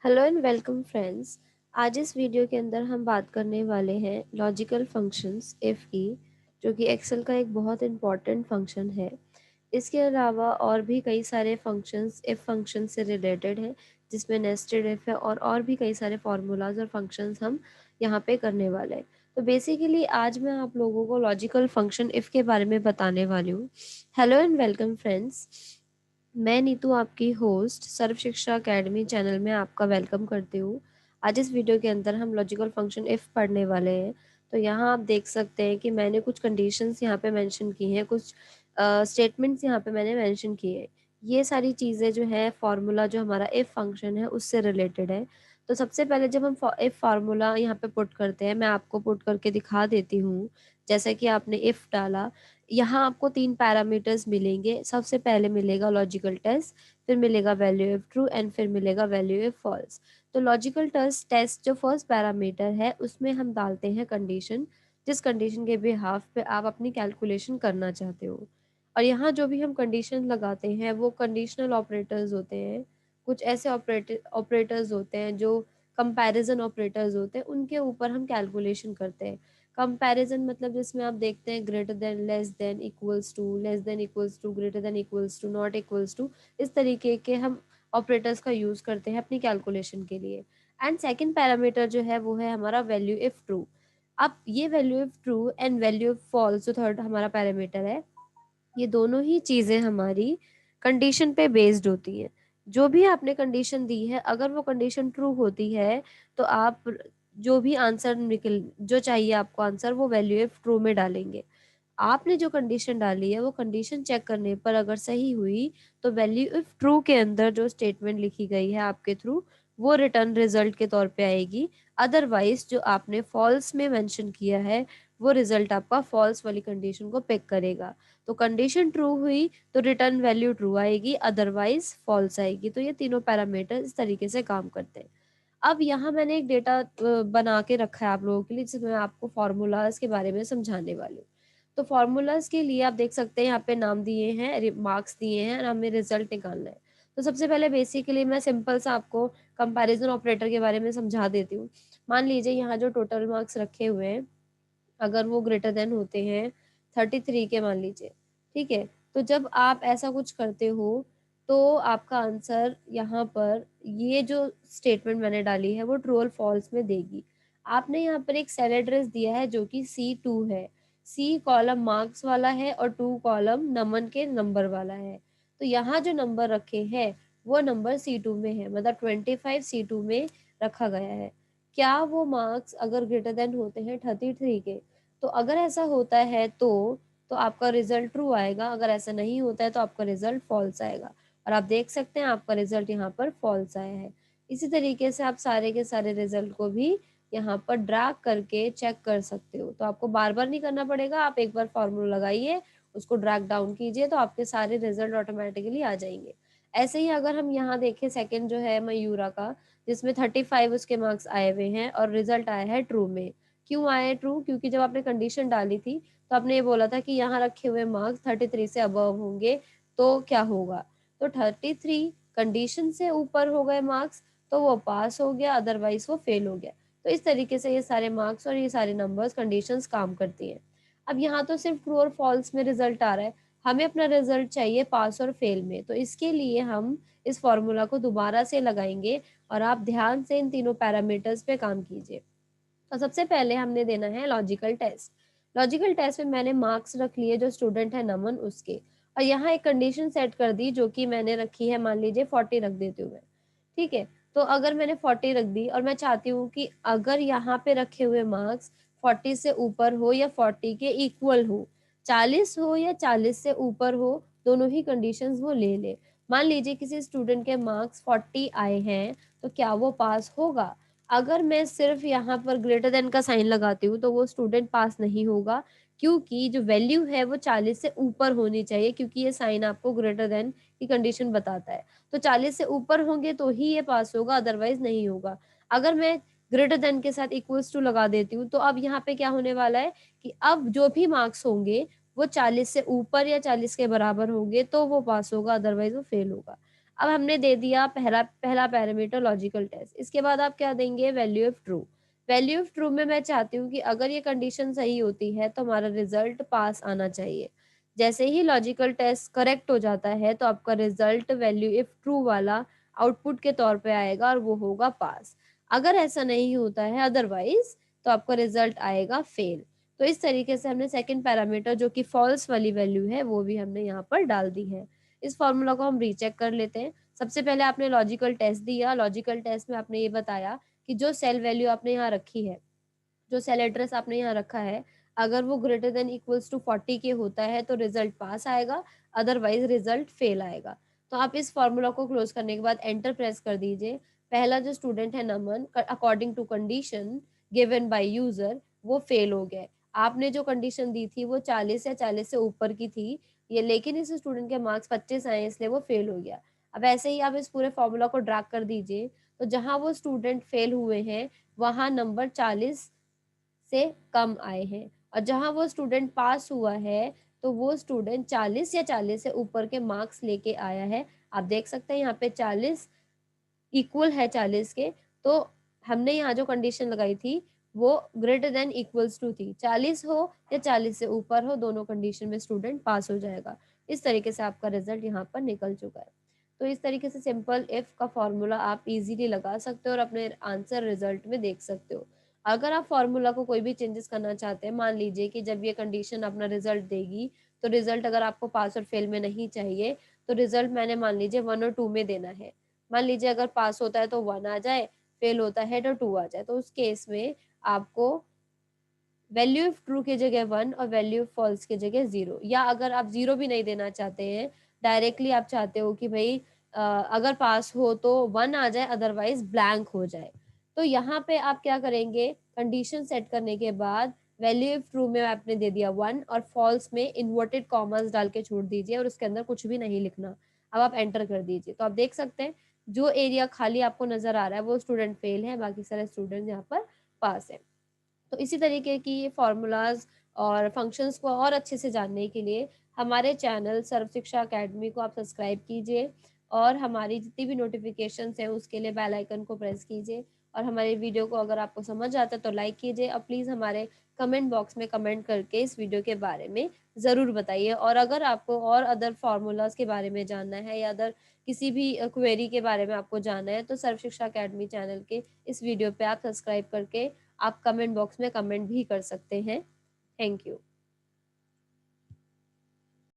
Hello and welcome friends. आज इस video के अंदर हम बात करने वाले हैं लॉजिकल फंक्शंस इफ़ की, जो कि एक्सेल का एक बहुत इम्पॉर्टेंट फंक्शन है। इसके अलावा और भी कई सारे फंक्शंस इफ़ फंक्शन से रिलेटेड हैं, जिसमें नेस्टेड इफ़ है और भी कई सारे फार्मूलाज और फंक्शंस हम यहाँ पे करने वाले हैं। तो बेसिकली आज मैं आप लोगों को लॉजिकल फंक्शन इफ़ के बारे में बताने वाली हूँ। Hello and welcome friends. मैं नीतू आपकी होस्ट सर्व शिक्षा अकेडमी चैनल में आपका वेलकम करती हूँ। आज इस वीडियो के अंदर हम लॉजिकल फंक्शन इफ़ पढ़ने वाले हैं। तो यहाँ आप देख सकते हैं कि मैंने कुछ कंडीशंस यहाँ पे मेंशन की हैं, कुछ स्टेटमेंट्स यहाँ पे मैंने मेंशन किए हैं। ये सारी चीज़ें जो है फार्मूला जो हमारा इफ़ फंक्शन है उससे रिलेटेड है। तो सबसे पहले जब हम इफ़ फार्मूला यहाँ पे पुट करते हैं, मैं आपको पुट करके दिखा देती हूँ। जैसे कि आपने इफ़ डाला, यहाँ आपको 3 पैरामीटर्स मिलेंगे। सबसे पहले मिलेगा लॉजिकल टेस्ट, फिर मिलेगा वैल्यू इफ ट्रू एंड फिर मिलेगा वैल्यू इफ फॉल्स। तो लॉजिकल टेस्ट जो फर्स्ट पैरामीटर है उसमें हम डालते हैं कंडीशन, जिस कंडीशन के बिहाफ पे आप अपनी कैलकुलेशन करना चाहते हो। और यहाँ जो भी हम कंडीशन लगाते हैं वो कंडीशनल ऑपरेटर्स होते हैं। कुछ ऐसे ऑपरेटर्स होते हैं जो कंपैरिजन ऑपरेटर्स होते हैं, उनके ऊपर हम कैलकुलेशन करते हैं। कंपैरिजन मतलब जिसमें आप देखते हैं greater than, less than, equals to, less than equals to, greater than equals to, not equals to, इस तरीके के हम ऑपरेटर्स का यूज करते हैं अपनी कैलकुलेशन के लिए। एंड सेकंड पैरामीटर जो है वो है हमारा वैल्यू इफ ट्रू। अब ये value if true and value if false जो थर्ड हमारा पैरामीटर है, ये दोनों ही चीजें हमारी कंडीशन पे बेस्ड होती हैं। जो भी आपने कंडीशन दी है, अगर वो कंडीशन ट्रू होती है तो आप जो भी आंसर निकल जो चाहिए आपको आंसर, वो वैल्यू इफ ट्रू में डालेंगे। आपने जो कंडीशन डाली है वो कंडीशन चेक करने पर अगर सही हुई तो वैल्यू इफ ट्रू के अंदर जो स्टेटमेंट लिखी गई है आपके थ्रू, वो रिटर्न रिजल्ट के तौर पे आएगी। अदरवाइज जो आपने फॉल्स में मेंशन किया है वो रिजल्ट आपका फॉल्स वाली कंडीशन को पिक करेगा। तो कंडीशन ट्रू हुई तो रिटर्न वैल्यू ट्रू आएगी, अदरवाइज फॉल्स आएगी। तो ये तीनों पैरामीटर इस तरीके से काम करते हैं। अब यहाँ मैंने एक डेटा बना के रखा है आप लोगों के लिए, जिसमें मैं आपको फॉर्मूलाज के बारे में समझाने वाली हूँ। तो फॉर्मूलाज के लिए आप देख सकते हैं यहाँ पे नाम दिए हैं, मार्क्स दिए हैं और हमें रिजल्ट निकालना है। तो सबसे पहले बेसिकली मैं सिंपल सा आपको कंपैरिजन ऑपरेटर के बारे में समझा देती हूँ। मान लीजिए यहाँ जो टोटल मार्क्स रखे हुए हैं, अगर वो ग्रेटर देन होते हैं 33 के, मान लीजिए, ठीक है। तो जब आप ऐसा कुछ करते हो तो आपका आंसर यहाँ पर, ये जो स्टेटमेंट मैंने डाली है वो ट्रू और फॉल्स में देगी। आपने यहाँ पर एक सेल एड्रेस दिया है जो कि C2 है। C कॉलम मार्क्स वाला है और 2 कॉलम नमन के नंबर वाला है। तो यहाँ जो नंबर रखे हैं वो नंबर C2 में है, मतलब 25 C2 में रखा गया है। क्या वो मार्क्स अगर ग्रेटर देन होते हैं 33 के, तो अगर ऐसा होता है तो आपका रिजल्ट ट्रू आएगा, अगर ऐसा नहीं होता है तो आपका रिजल्ट फॉल्स आएगा। और आप देख सकते हैं आपका रिजल्ट यहाँ पर फॉल्स आया है। इसी तरीके से आप सारे के सारे रिजल्ट को भी यहाँ पर ड्रैग करके चेक कर सकते हो। तो आपको बार बार नहीं करना पड़ेगा, आप एक बार फॉर्मूला लगाइए, उसको ड्रैग डाउन कीजिए, तो आपके सारे रिजल्ट ऑटोमेटिकली आ जाएंगे। ऐसे ही अगर हम यहाँ देखें सेकंड जो है मयूरा का, जिसमें 35 उसके मार्क्स आए हुए हैं और रिजल्ट आया है ट्रू में। क्यों आया है ट्रू? क्योंकि जब आपने कंडीशन डाली थी तो आपने ये बोला था कि यहाँ रखे हुए मार्क्स 33 से अबव होंगे तो क्या होगा। तो 33 कंडीशन से ऊपर हो गए मार्क्स तो वो पास हो गया, अदरवाइज वो फेल हो गया। तो इस तरीके से ये सारे मार्क्स और ये सारे नंबर्स कंडीशंस काम करती हैं। अब यहाँ तो सिर्फ ट्रू और फॉल्स में रिजल्ट आ रहा है, हमें अपना रिजल्ट चाहिए पास और फेल में। तो इसके लिए हम इस फॉर्मूला को दोबारा से लगाएंगे और आप ध्यान से इन तीनों पैरामीटर्स पे काम कीजिए। तो सबसे पहले हमने देना है लॉजिकल टेस्ट। लॉजिकल टेस्ट में मैंने मार्क्स रख लिए जो स्टूडेंट है नमन उसके, और यहाँ एक कंडीशन सेट कर दी जो कि मैंने रखी है, मान लीजिए 40 रख देती हूँ मैं, ठीक है। तो अगर मैंने 40 रख दी और मैं चाहती हूँ कि अगर यहाँ पे रखे हुए मार्क्स 40 से ऊपर हो या 40 के इक्वल हो, 40 हो या 40 से ऊपर हो, दोनों ही कंडीशंस वो ले ले। मान लीजिए किसी स्टूडेंट के मार्क्स 40 आए हैं, तो क्या वो पास होगा? अगर मैं सिर्फ यहाँ पर ग्रेटर देन का साइन लगाती हूँ तो वो स्टूडेंट पास नहीं होगा, क्योंकि जो वैल्यू है वो 40 से ऊपर होनी चाहिए, क्योंकि ये साइन आपको ग्रेटर देन की कंडीशन बताता है। तो 40 से ऊपर होंगे तो ही ये पास होगा, अदरवाइज नहीं होगा। अगर मैं ग्रेटर देन के साथ इक्वल्स टू लगा देती हूँ तो अब यहाँ पे क्या होने वाला है कि अब जो भी मार्क्स होंगे वो 40 से ऊपर या 40 के बराबर होंगे तो वो पास होगा, अदरवाइज वो फेल होगा। अब हमने दे दिया पहला पहला पैरामीटर लॉजिकल टेस्ट। इसके बाद आप क्या देंगे, value of true. Value of true में मैं चाहती हूँ कि अगर ये कंडीशन सही होती है तो हमारा रिजल्ट पास आना चाहिए। जैसे ही लॉजिकल टेस्ट करेक्ट हो जाता है तो आपका रिजल्ट वैल्यू इफ ट्रू वाला आउटपुट के तौर पे आएगा और वो होगा पास। अगर ऐसा नहीं होता है अदरवाइज तो आपका रिजल्ट आएगा फेल। तो इस तरीके से हमने सेकंड पैरामीटर जो कि फॉल्स वाली वैल्यू है वो भी हमने यहाँ पर डाल दी है। इस फॉर्मूला को हम रीचेक कर लेते हैं। सबसे पहले आपने लॉजिकल टेस्ट दिया, लॉजिकल टेस्ट में आपने ये बताया कि जो सेल वैल्यू आपने यहाँ रखी है, जो सेल एड्रेस आपने यहाँ रखा है, अगर वो ग्रेटर देन इक्वल्स टू 40 के होता है तो रिजल्ट पास आएगा, अदरवाइज रिजल्ट फेल आएगा। तो आप इस फॉर्मूला को क्लोज करने के बाद एंटर प्रेस कर दीजिए। पहला जो स्टूडेंट है Naman, according to condition given by user, वो फेल हो गए। आपने जो कंडीशन दी थी वो 40 या 40 से ऊपर की थी, ये लेकिन इस स्टूडेंट के मार्क्स 25 आए इसलिए वो फेल हो गया। अब ऐसे ही आप इस पूरे फॉर्मूला को ड्रैग कर दीजिए, तो जहां वो स्टूडेंट फेल हुए हैं वहां नंबर 40 से कम आए हैं, और जहाँ वो स्टूडेंट पास हुआ है तो वो स्टूडेंट 40 या 40 से ऊपर के मार्क्स लेके आया है। आप देख सकते हैं यहाँ पे 40 इक्वल है 40 के, तो हमने यहाँ जो कंडीशन लगाई थी वो ग्रेटर देन इक्वल्स टू थी। 40 हो या 40 से ऊपर हो, दोनों कंडीशन में स्टूडेंट पास हो जाएगा। इस तरीके से आपका रिजल्ट यहाँ पर निकल चुका है। तो इस तरीके से सिंपल इफ का फॉर्मूला आप इजीली लगा सकते हो और अपने आंसर रिजल्ट में देख सकते हो। अगर आप फॉर्मूला को कोई भी चेंजेस करना चाहते हैं, मान लीजिए कि जब ये कंडीशन अपना रिजल्ट देगी तो रिजल्ट अगर आपको पास और फेल में नहीं चाहिए तो रिजल्ट मैंने मान लीजिए 1 और 2 में देना है। मान लीजिए अगर पास होता है तो 1 आ जाए, फेल होता है तो 2 आ जाए, तो उस केस में आपको वैल्यू ऑफ ट्रू की जगह 1 और वैल्यू ऑफ फॉल्स की जगह 0, या अगर आप 0 भी नहीं देना चाहते हैं, डायरेक्टली आप चाहते हो कि भई अगर पास हो तो 1 आ जाए अदरवाइज ब्लैंक हो जाए। तो यहाँ पे आप क्या करेंगे, कंडीशन सेट करने के बाद वैल्यू ऑफ ट्रू में आपने दे दिया 1 और फॉल्स में इन्वर्टेड कॉमास डाल के छोड़ दीजिए और उसके अंदर कुछ भी नहीं लिखना। अब आप एंटर कर दीजिए। तो आप देख सकते हैं जो एरिया खाली आपको नज़र आ रहा है वो स्टूडेंट फेल है, बाकी सारे स्टूडेंट यहाँ पर पास है। तो इसी तरीके की फॉर्मूलाज और फंक्शंस को और अच्छे से जानने के लिए हमारे चैनल सर्व शिक्षा अकेडमी को आप सब्सक्राइब कीजिए और हमारी जितनी भी नोटिफिकेशंस हैं उसके लिए बेल आइकन को प्रेस कीजिए, और हमारे वीडियो को अगर आपको समझ आता है तो लाइक कीजिए, और प्लीज़ हमारे कमेंट बॉक्स में कमेंट करके इस वीडियो के बारे में ज़रूर बताइए। और अगर आपको और अदर फार्मूलाज के बारे में जानना है या अदर किसी भी क्वेरी के बारे में आपको जानना है तो सर्व शिक्षा अकेडमी चैनल के इस वीडियो पे आप सब्सक्राइब करके आप कमेंट बॉक्स में कमेंट भी कर सकते हैं। Thank you.